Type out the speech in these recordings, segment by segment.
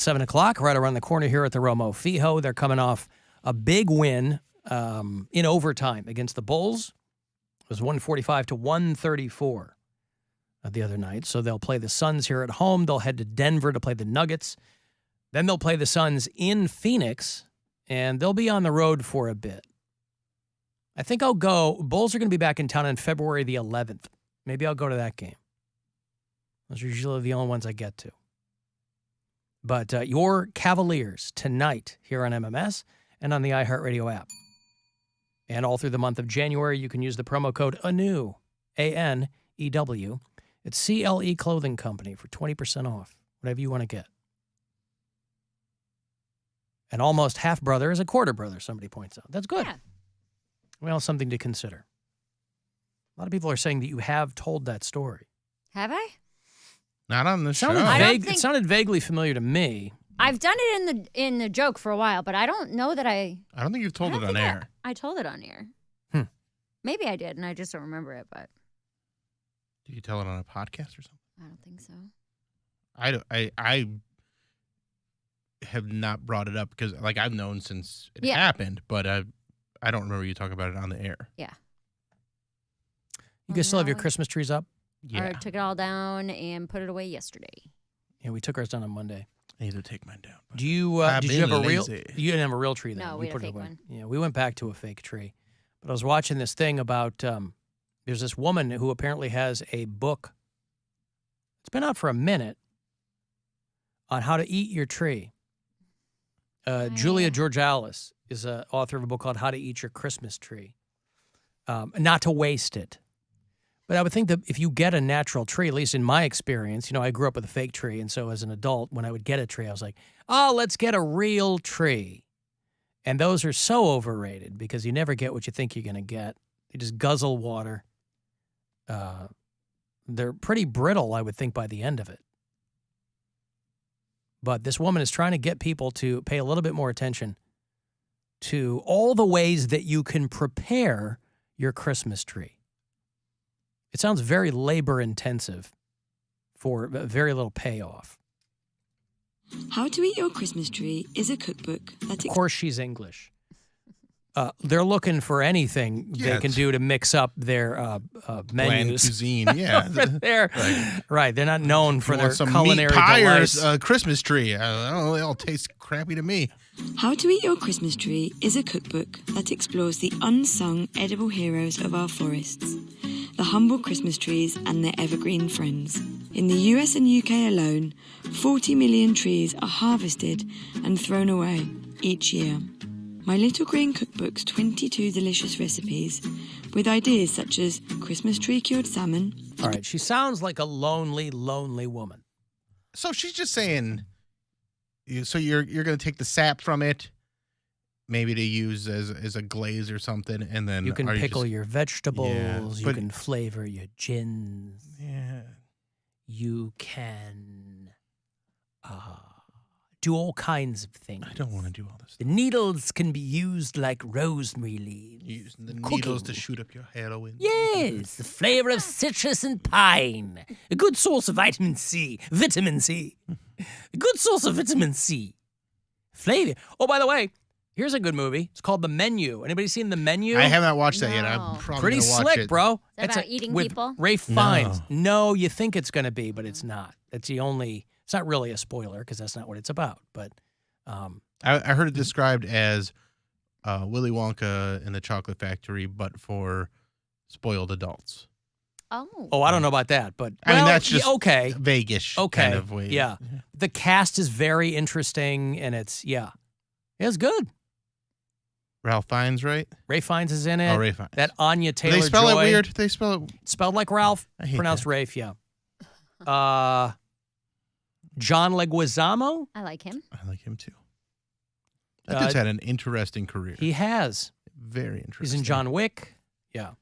7 o'clock, right around the corner here at the Romo Fijo. They're coming off a big win in overtime against the Bulls. It was 145 to 134 the other night. So they'll play the Suns here at home. They'll head to Denver to play the Nuggets. Then they'll play the Suns in Phoenix, and they'll be on the road for a bit. I think I'll go. Bulls are going to be back in town on February the 11th. Maybe I'll go to that game. Those are usually the only ones I get to. But your Cavaliers tonight here on MMS and on the iHeartRadio app. And all through the month of January, you can use the promo code ANEW, A-N-E-W. It's CLE Clothing Company for 20% off, whatever you want to get. And almost half brother is a quarter brother, somebody points out. That's good. Yeah. Well, something to consider. A lot of people are saying that you have told that story. Have I? Not on the show. It sounded vaguely familiar to me. I've done it in the joke for a while, but I don't know that I don't think you've told it on air. I told it on air. Maybe I did, and I just don't remember it. But did you tell it on a podcast or something? I don't think so. I have not brought it up because, like, I've known since it happened, but I don't remember you talking about it on the air. Yeah. You guys still have your Christmas trees up? Yeah. I took it all down and put it away yesterday. Yeah, we took ours down on Monday. I need to take mine down. Do you? Did you have a real? lazy. You didn't have a real tree then. No, we had a fake one. Yeah, we went back to a fake tree. But I was watching this thing about. There's this woman who apparently has a book. It's been out for a minute. On how to eat your tree. Julia Georgalis is an author of a book called How to Eat Your Christmas Tree. Not to waste it. But I would think that if you get a natural tree, at least in my experience, I grew up with a fake tree. And so as an adult, when I would get a tree, I was like, oh, let's get a real tree. And those are so overrated because you never get what you think you're going to get. They just guzzle water. They're pretty brittle, I would think, by the end of it. But this woman is trying to get people to pay a little bit more attention to all the ways that you can prepare your Christmas tree. It sounds very labor-intensive for very little payoff. How to Eat Your Christmas Tree is a cookbook that... Of course, she's English. They're looking for anything they can do to mix up their menus. Bland cuisine, yeah. Right, they're not known for their some culinary meat pie delights. or Christmas tree. I don't know, they all taste crappy to me. How to Eat Your Christmas Tree is a cookbook that explores the unsung edible heroes of our forests, the humble Christmas trees and their evergreen friends. In the US and UK alone, 40 million trees are harvested and thrown away each year. My Little Green Cookbook's 22 delicious recipes with ideas such as Christmas tree cured salmon. All right, she sounds like a lonely, lonely woman. So she's just saying, so you're going to take the sap from it, maybe to use as a glaze or something, and then you can pickle your vegetables. Yeah, you can flavor your gins. Yeah. You can do all kinds of things. I don't want to do all this. The needles can be used like rosemary leaves. Using the needles to shoot up your heroin. Yes, the flavor of citrus and pine. A good source of vitamin C. Vitamin C. A good source of vitamin C. Flavor. Oh, by the way, here's a good movie. It's called The Menu. Anybody seen The Menu? I have not watched that yet. I'm probably pretty gonna watch slick, it. bro. Is that about eating with people? Ralph Fiennes. No, you think it's going to be, but it's not. It's the only. It's not really a spoiler because that's not what it's about. But I heard it described as Willy Wonka and the Chocolate Factory, but for spoiled adults. Oh, I don't know about that, but I mean that's just okay, vague-ish kind of way. Yeah, the cast is very interesting, and it's good. Ralph Fiennes, right? Ralph Fiennes is in it. Oh, Ralph Fiennes. That Anya Taylor. They spell Joy. it weird. They spell it spelled like Ralph, I hate pronounced that. Rafe. Yeah. John Leguizamo. I like him. I like him too. That dude's had an interesting career. He has. Very interesting. He's in John Wick. Yeah.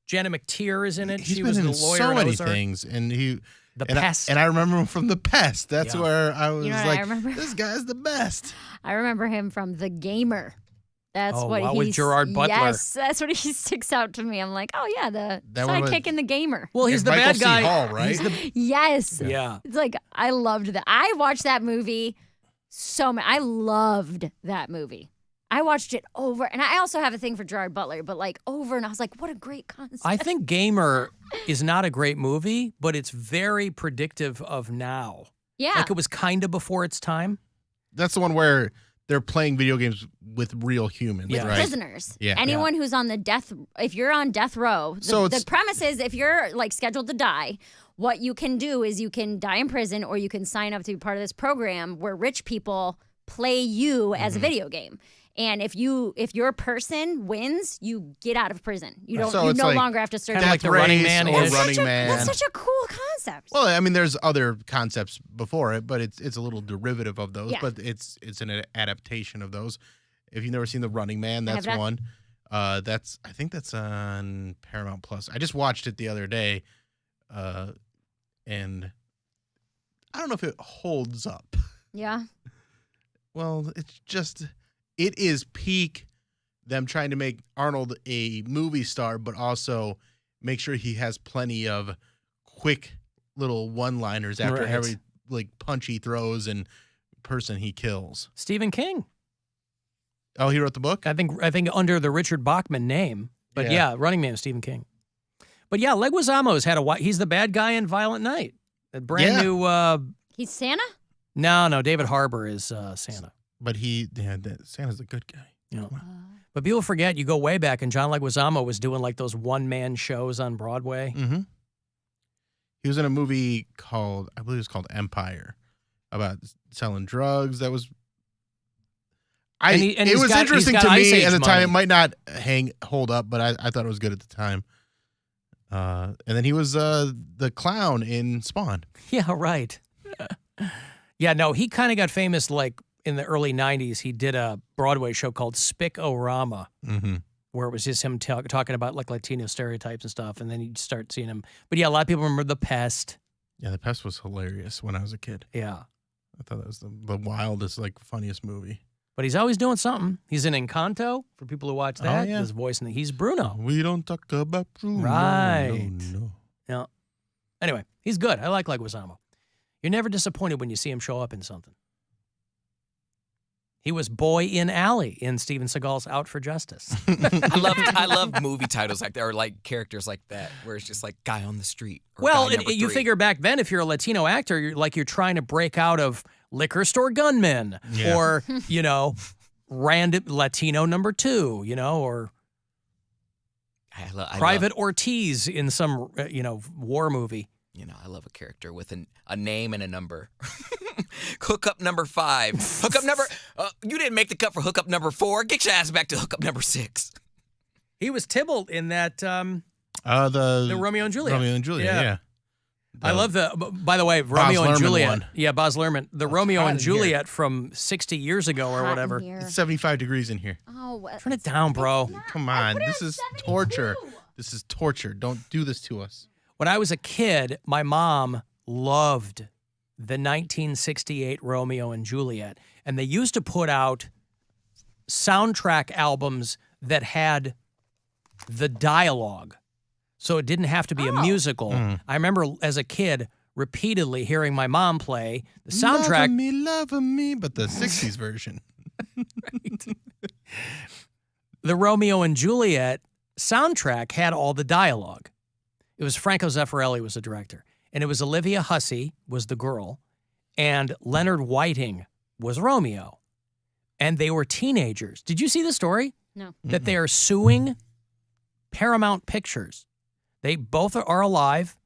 Janet McTeer is in it. He's she been was in the lawyer. so many Ozark. things, and The Pest. And I remember him from The Pest. That's Yeah. where I was what like, I remember? this guy's the best. I remember him from The Gamer. That's Oh, what wow, he's... with Gerard Butler. Yes, that's what he sticks out to me. I'm like, oh, yeah, the That one was- sidekick in The Gamer. Well, he's It's the Michael bad C. guy. Hall, right? He's the, Yes. yeah. It's like, I loved that. I watched that movie I loved that movie. I watched it over, and I also have a thing for Gerard Butler, but like over, and I was like, what a great concept. I think Gamer is not a great movie, but it's very predictive of now. Yeah. Like it was kind of before its time. That's the one where they're playing video games with real humans, Yeah. right? Prisoners. Yeah. Anyone who's on if you're on death row, the premise is if you're like scheduled to die, what you can do is you can die in prison or you can sign up to be part of this program where rich people play you as a video game. And if your person wins, you get out of prison. You don't. So you it's no like longer have to serve. Kinda like the Running Man or is. Running Man. That's such a cool concept. Well, I mean, there's other concepts before it, but it's a little derivative of those. Yeah. But it's an adaptation of those. If you've never seen The Running Man, that's have not. one. I think that's on Paramount Plus. I just watched it the other day, and I don't know if it holds up. Yeah. Well, it is peak them trying to make Arnold a movie star, but also make sure he has plenty of quick little one-liners after Right. every like punch he throws and person he kills. Stephen King. Oh, he wrote the book? I think under the Richard Bachman name. But yeah, Running Man is Stephen King. But yeah, Leguizamo's he's the bad guy in Violent Night. A brand new He's Santa? No, David Harbour is Santa. But Santa's a good guy. You know. But people forget, you go way back, and John Leguizamo was doing like those one-man shows on Broadway. Mm-hmm. He was in a movie I believe it was called Empire, about selling drugs. That was... it was interesting to me at the time. It might not hold up, but I thought it was good at the time. And then he was the clown in Spawn. Yeah, right. Yeah, no, he kind of got famous like in the early 90s. He did a Broadway show called Spick-O-Rama, where it was just him talking about like Latino stereotypes and stuff, and then you'd start seeing him. But yeah, a lot of people remember The Pest. Yeah, The Pest was hilarious when I was a kid. Yeah. I thought that was the wildest, like, funniest movie. But he's always doing something. He's in Encanto, for people who watch that. yeah. His voice, he's Bruno. We don't talk about Bruno. Right. No. Yeah. Anyway, he's good. I like Leguizamo. You're never disappointed when you see him show up in something. He was Boy in Alley in Steven Seagal's Out for Justice. I love movie titles like that, or like characters like that, where it's just like guy on the street. Or Well, guy number you 3. figure back then, if you're a Latino actor, you're trying to break out of liquor store gunman, Yeah. or random Latino number 2, or I Private Ortiz in some war movie. I love a character with a name and a number. Hookup number 5. Hookup number. You didn't make the cut for hookup number 4. Get your ass back to hookup number 6. He was Tybalt in that The Romeo and Juliet. Romeo and Juliet, yeah. I love by the way, Romeo and Lerman Juliet. one. Yeah, Baz Luhrmann. The Romeo hot and in here. Juliet from 60 years ago or Hot in whatever. here. It's 75 degrees in here. Oh, Turn it down, bro. Come on. This is torture. This is torture. Don't do this to us. When I was a kid, my mom loved the 1968 Romeo and Juliet. And they used to put out soundtrack albums that had the dialogue. So it didn't have to be a musical. I remember as a kid repeatedly hearing my mom play the soundtrack. Love me, but the 60s version. The Romeo and Juliet soundtrack had all the dialogue. It was Franco Zeffirelli was the director. And it was Olivia Hussey was the girl. And Leonard Whiting was Romeo. And they were teenagers. Did you see the story? No. That they are suing Paramount Pictures. They both are alive.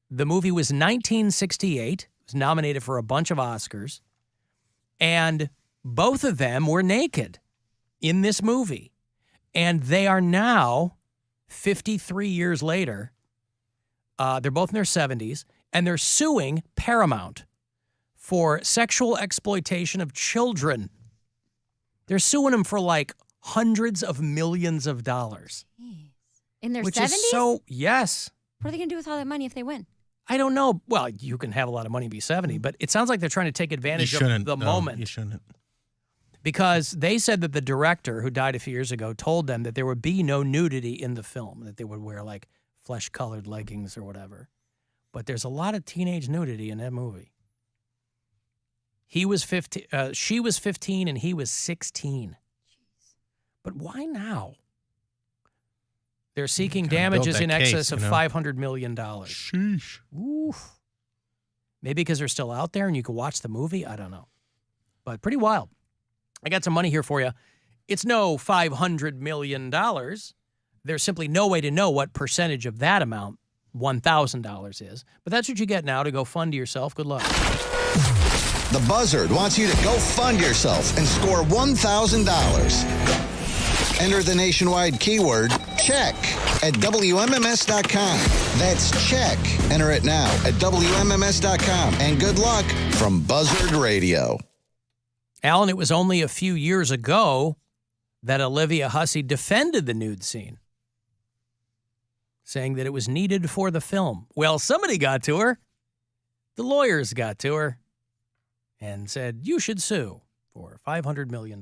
The movie was 1968. It was nominated for a bunch of Oscars. And both of them were naked in this movie. And they are now, 53 years later, they're both in their 70s, and they're suing Paramount for sexual exploitation of children. They're suing them for like hundreds of millions of dollars. In their Which 70s? is so, yes. What are they going to do with all that money if they win? I don't know. Well, you can have a lot of money and be 70, but it sounds like they're trying to take advantage of the moment. You shouldn't. Because they said that the director, who died a few years ago, told them that there would be no nudity in the film, that they would wear like flesh-colored leggings or whatever. But there's a lot of teenage nudity in that movie. He was 15. She was 15, and he was 16. But why now? They're seeking damages in excess of $500 million. Sheesh. Oof. Maybe because they're still out there and you can watch the movie. I don't know. But pretty wild. I got some money here for you. It's no $500 million. There's simply no way to know what percentage of that amount $1,000 is. But that's what you get now to go fund yourself. Good luck. The Buzzard wants you to go fund yourself and score $1,000. Enter the nationwide keyword check at WMMS.com. That's check. Enter it now at WMMS.com. And good luck from Buzzard Radio. Alan, it was only a few years ago that Olivia Hussey defended the nude scene, saying that it was needed for the film. Well, somebody got to her. The lawyers got to her and said, you should sue for $500 million.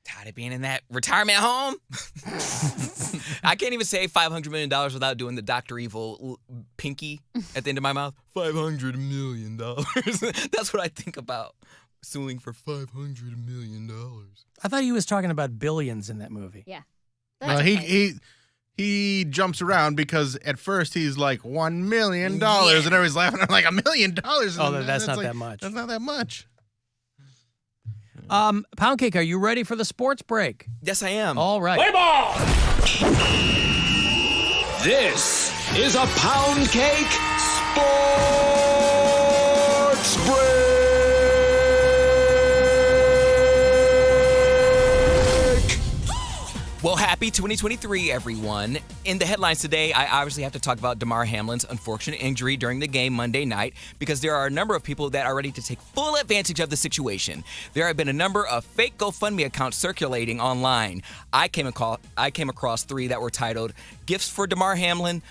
Tired of being in that retirement home. I can't even say $500 million without doing the Dr. Evil pinky at the end of my mouth. $500 million. That's what I think about. Suing for $500 million. I thought he was talking about billions in that movie. Yeah. He jumps around because at first he's like $1 million and everybody's laughing. I'm like $1 million. Oh, that's not that much. That's not that much. Poundcake, are you ready for the sports break? Yes, I am. All right. Play ball! This is a Poundcake Sports Break! Well, happy 2023, everyone. In the headlines today, I obviously have to talk about Damar Hamlin's unfortunate injury during the game Monday night because there are a number of people that are ready to take full advantage of the situation. There have been a number of fake GoFundMe accounts circulating online. I came across 3 that were titled Gifts for Damar Hamlin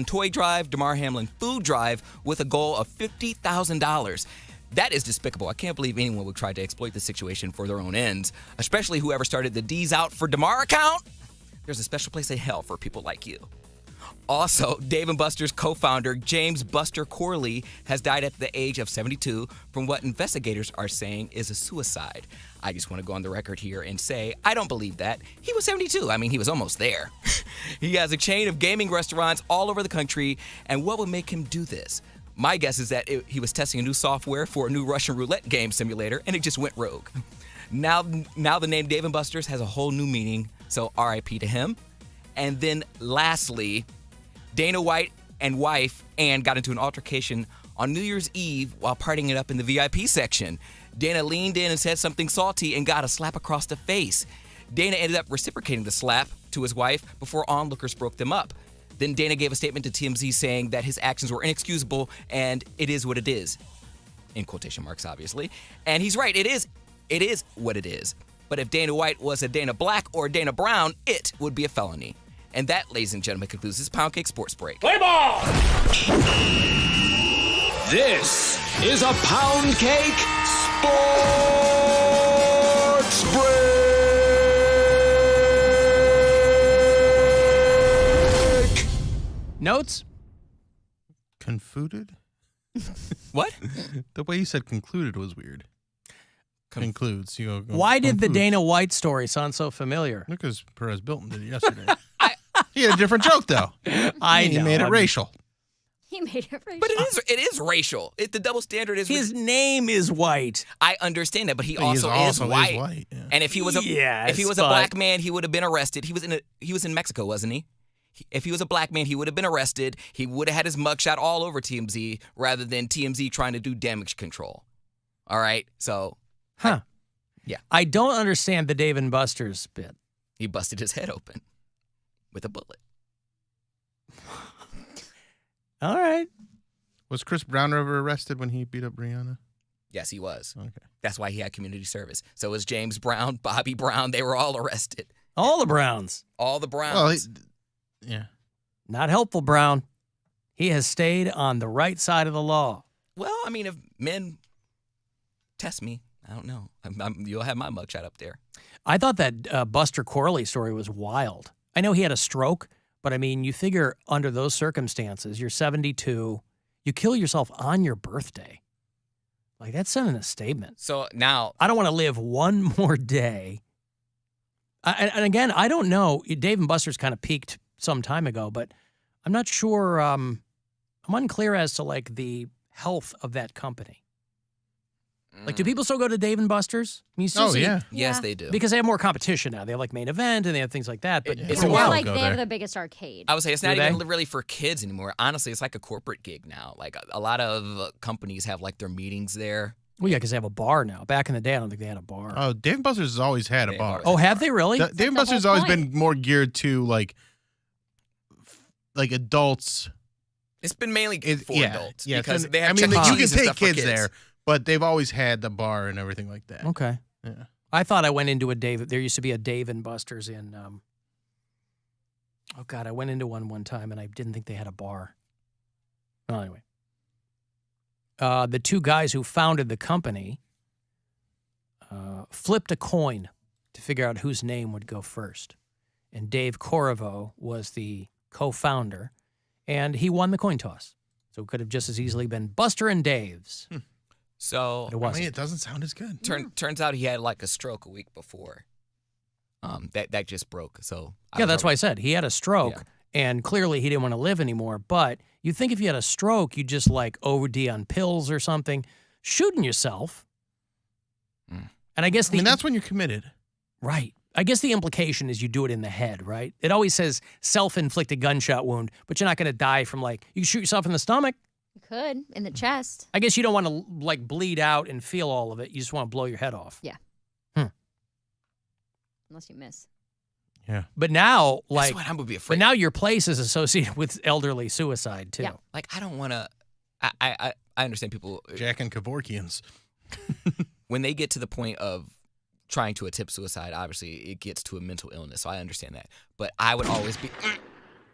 Toy Drive, Damar Hamlin Food Drive with a goal of $50,000. That is despicable. I can't believe anyone would try to exploit the situation for their own ends, especially whoever started the D's Out for Damar account. There's a special place in hell for people like you. Also, Dave & Buster's co-founder, James Buster Corley, has died at the age of 72 from what investigators are saying is a suicide. I just want to go on the record here and say I don't believe that. He was 72. I mean, he was almost there. He has a chain of gaming restaurants all over the country, and what would make him do this? My guess is that he was testing a new software for a new Russian roulette game simulator, and it just went rogue. Now the name Dave & Buster's has a whole new meaning, so RIP to him. And then lastly, Dana White and wife Ann got into an altercation on New Year's Eve while partying it up in the VIP section. Dana leaned in and said something salty and got a slap across the face. Dana ended up reciprocating the slap to his wife before onlookers broke them up. Then Dana gave a statement to TMZ saying that his actions were inexcusable and it is what it is. In quotation marks, obviously. And he's right, it is what it is. But if Dana White was a Dana Black or a Dana Brown, it would be a felony. And that, ladies and gentlemen, concludes this Poundcake Sports Break. Play ball! This is a Poundcake Sports Break! Notes? Concluded? What? The way you said concluded was weird. Concludes. You go, Why did the concludes. Dana White story sound so familiar? Because Perez Bilton did it yesterday. He had a different joke, though. He made it racial. He made it racial. But it is racial. The double standard is His name is White. I understand that, but he He also is white. Yeah. And if he was a black man, he would have been arrested. He was in Mexico, wasn't he? If he was a black man, he would have been arrested. He would have had his mugshot all over TMZ rather than TMZ trying to do damage control. All right? So. Huh. Yeah. I don't understand the Dave & Buster's bit. He busted his head open with a bullet. All right. Was Chris Brown ever arrested when he beat up Rihanna? Yes, he was. Okay. That's why he had community service. So was James Brown, Bobby Brown. They were all arrested. All the Browns. All the Browns. Well, yeah. Not helpful, Brown. He has stayed on the right side of the law. Well, I mean, if men test me, I don't know. You'll have my mugshot up there. I thought that Buster Corley story was wild. I know he had a stroke, but I mean, you figure under those circumstances, you're 72, you kill yourself on your birthday. Like, that's sending a statement. So now, I don't want to live one more day. And again, I don't know. Dave & Buster's kind of peaked some time ago, but I'm not sure. I'm unclear as to, like, the health of that company. Like, do people still go to Dave & Buster's? I mean, you still see, yes, they do. because they have more competition now. They have, like, Main Event and they have things like that. But It's It's a more while like ago they have there. the biggest arcade. I would say it's Do not they? even really for kids anymore. Honestly, it's like a corporate gig now. Like a lot of companies have like their meetings there. Well, yeah, because they have a bar now. Back in the day, I don't think they had a bar. Oh, Dave & Buster's has always had a They bar. Oh, have they really? Dave & the Buster's whole always point. been more geared to like adults. It's been mainly for adults Yeah, because it's they have been- Chuck E. you can Cheese and take stuff for kids there, but they've always had the bar and everything like that. Okay. Yeah. I thought I went into a Dave. There used to be a Dave & Buster's in. Oh God, I went into one time and I didn't think they had a bar. Well, anyway, the two guys who founded the company flipped a coin to figure out whose name would go first, and Dave Corriveau was the co-founder, and he won the coin toss. So it could have just as easily been Buster and Dave's. So But it I wasn't. mean, it doesn't sound as good. turns out he had like a stroke a week before. That just broke. So Yeah, that's why I said he had a stroke, Yeah. and clearly he didn't want to live anymore. But you'd think if you had a stroke, you'd just like OD on pills or something, shooting yourself. And I guess I mean, that's when you're committed. right. I guess the implication is you do it in the head, right? It always says self-inflicted gunshot wound, but you're not going to die from like you shoot yourself in the stomach. You could in the chest. I guess you don't want to like bleed out and feel all of it. You just want to blow your head off. Yeah. Unless you miss. Yeah. But now, like, that's what I would be afraid. but now your place is associated with elderly suicide too. Yeah. Like I don't want to. I understand people Jack and Kevorkians. when they get to the point of trying to attempt suicide. Obviously, it gets to a mental illness, so I understand that. But I would always be.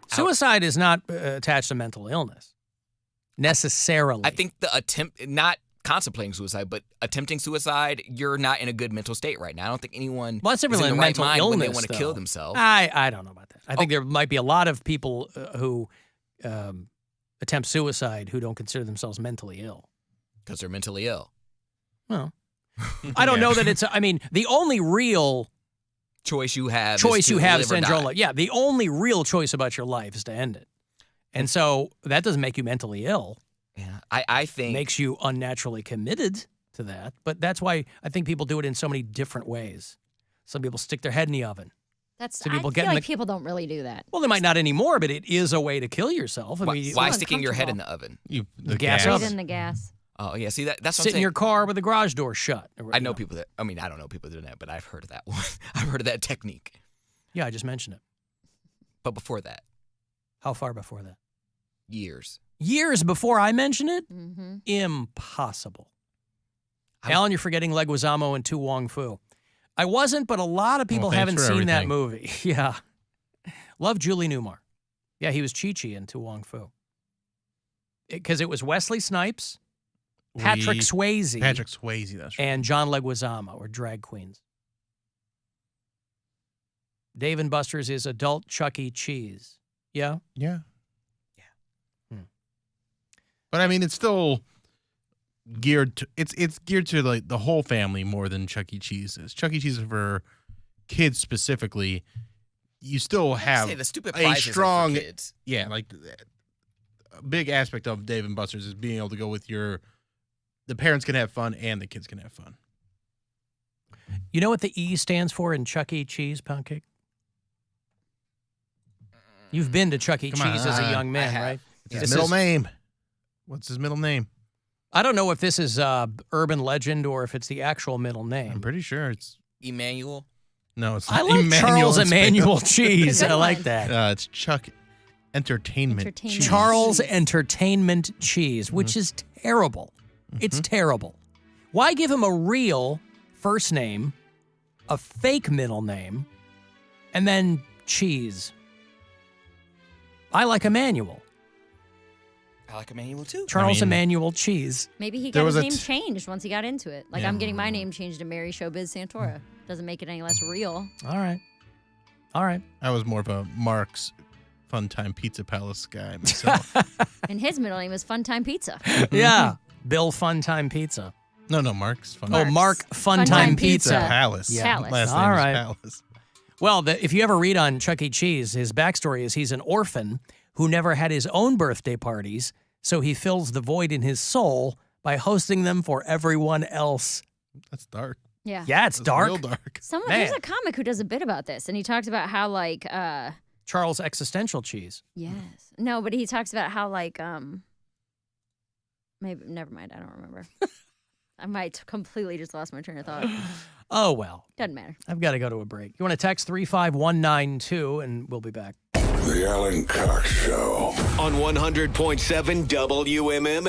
Suicide is not attached to mental illness necessarily. I think the attempt, not contemplating suicide, but attempting suicide, you're not in a good mental state right now. I don't think anyone Well, that's is different in than the right mental mind illness, when they want to kill though. themselves. I don't know about that. I think there might be a lot of people who attempt suicide who don't consider themselves mentally ill. Because they're mentally ill. Well, I don't know that it's. I mean, the only real Choice you have choice is to you have live is or to end your die. own life. Yeah, the only real choice about your life is to end it. And so that doesn't make you mentally ill. Yeah, I think Makes you unnaturally committed to that. But that's why I think people do it in so many different ways. Some people stick their head in the oven. That's So people I get feel in like the- people don't really do that. Well, they might not anymore, but it is a way to kill yourself. I why, mean, why so sticking your head in the oven? The gas Right oven. in the gas. Oh yeah, see that's what I'm sit in saying. your car with the garage door shut. Or, I you know people that. I mean, I don't know people doing that, but I've heard of that one. I've heard of that technique. Yeah, I just mentioned it. But before that, How far before that? years. Years before I mentioned it? Mm-hmm. Impossible. Alan, you're forgetting Leguizamo and Tu Wong Fu. I wasn't, but a lot of people Well, haven't thanks for seen that everything. movie. Yeah. Love Julie Newmar. Yeah, he was Chi-Chi in Tu Wong Fu. Because it was Wesley Snipes, Patrick Swayze, Patrick Swayze, that's right. and John Leguizamo were drag queens. Dave & Buster's is adult Chuck E. Cheese. Yeah? Yeah. But I mean, it's still geared to it's geared to like the whole family more than Chuck E. Cheese is. Chuck E. Cheese is for kids specifically. You still have Say the stupid a prizes are for strong kids. yeah, like a big aspect of Dave & Buster's is being able to go with the parents can have fun and the kids can have fun. You know what the E stands for in Chuck E. Cheese, Poundcake? You've been to Chuck E. Come Cheese as a on. young man, I have. right? His This middle is- name. What's his middle name? I don't know if this is urban legend or if it's the actual middle I'm name. pretty sure it's Emmanuel. no, it's I not like Emmanuel Charles in Spain. Emmanuel Cheese. Good I like one. that. It's Chuck Entertainment. Entertainment. Cheese. Charles Cheese. Entertainment Cheese, which is terrible. It's terrible. Why give him a real first name, a fake middle name, and then cheese? I like Emmanuel. I like Emmanuel too. Charles mean- Emmanuel Cheese. Maybe he There got was his a name t- changed once he got into it. Like Yeah. I'm getting my name changed to Mary Showbiz Santora. Doesn't make it any less real. All right. All right. I was more of a Mark's Fun Time Pizza Palace guy myself. And his middle name is Funtime Pizza. Yeah. Bill Funtime Pizza. No, Mark's Fun. Oh, Mark Funtime Pizza. Palace. Yeah. Palace. Last All name right. is Palace. Well, if you ever read on Chuck E. Cheese, his backstory is he's an orphan who never had his own birthday parties, so he fills the void in his soul by hosting them for everyone else. That's dark. Yeah. Yeah, it's That's dark. real dark. There's a comic who does a bit about this, and he talks about how Charles Existential Cheese. yes. No, but he talks about how maybe never mind, I don't remember. I might completely just lost my train of thought. Oh, well. Doesn't matter. I've got to go to a break. You want to text 35192, and we'll be back. The Alan Cox Show. On 100.7 WMMS.